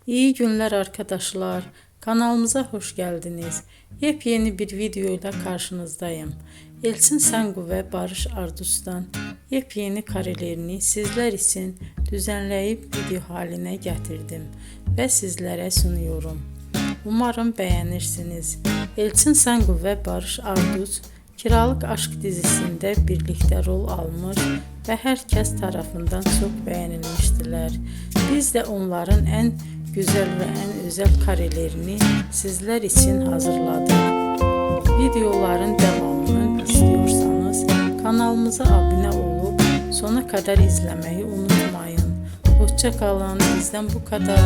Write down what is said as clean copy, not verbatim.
İyi günler arkadaşlar. Kanalımıza hoş geldiniz. Yepyeni bir video ile karşınızdayım. Elçin Sangu ve Barış Ardus'tan yepyeni karelerini sizler için düzenleyip video haline getirdim ve sizlere sunuyorum. Umarım beğenirsiniz. Elçin Sangu ve Barış Ardus Kiralık Aşk dizisinde birlikte rol almış ve herkes tarafından çok beğenilmiştiler. Biz de onların en güzel ve en özel karelerini sizler için hazırladık. Videoların devamını istiyorsanız kanalımıza abone olup sona kadar izlemeyi unutmayın. Hoşça kalın. Bizden bu kadar.